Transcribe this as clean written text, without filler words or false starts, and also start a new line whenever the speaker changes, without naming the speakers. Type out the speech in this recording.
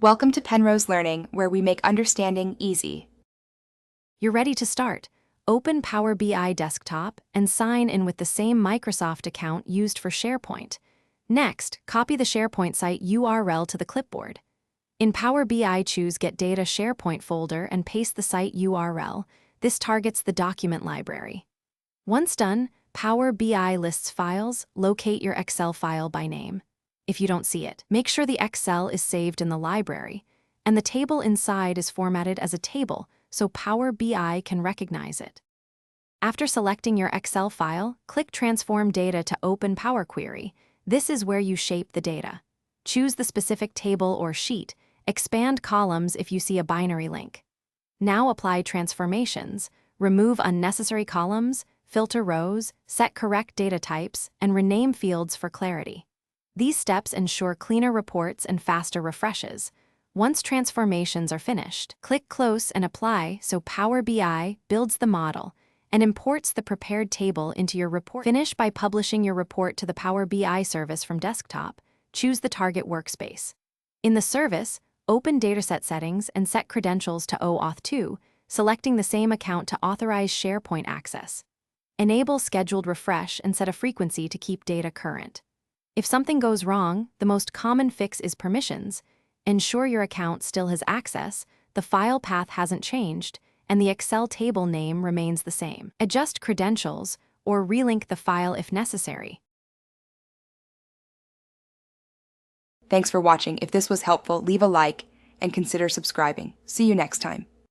Welcome to Penrose Learning, where we make understanding easy.
You're ready to start. Open Power BI Desktop and sign in with the same Microsoft account used for SharePoint. Next, copy the SharePoint site URL to the clipboard. In Power BI, choose Get Data SharePoint folder and paste the site URL. This targets the document library. Once done, Power BI lists files. Locate your Excel file by name. If you don't see it, make sure the Excel is saved in the library, and the table inside is formatted as a table so Power BI can recognize it. After selecting your Excel file, click Transform Data to open Power Query. This is where you shape the data. Choose the specific table or sheet. Expand columns if you see a binary link. Now apply transformations. Remove unnecessary columns, filter rows, set correct data types, and rename fields for clarity. These steps ensure cleaner reports and faster refreshes. Once transformations are finished, click Close and Apply so Power BI builds the model and imports the prepared table into your report. Finish by publishing your report to the Power BI service from desktop. Choose the target workspace. In the service, open Dataset Settings and set credentials to OAuth 2, selecting the same account to authorize SharePoint access. Enable Scheduled Refresh and set a frequency to keep data current. If something goes wrong, the most common fix is permissions. Ensure your account still has access, the file path hasn't changed, and the Excel table name remains the same. Adjust credentials or relink the file if necessary.
Thanks for watching. If this was helpful, leave a like and consider subscribing. See you next time.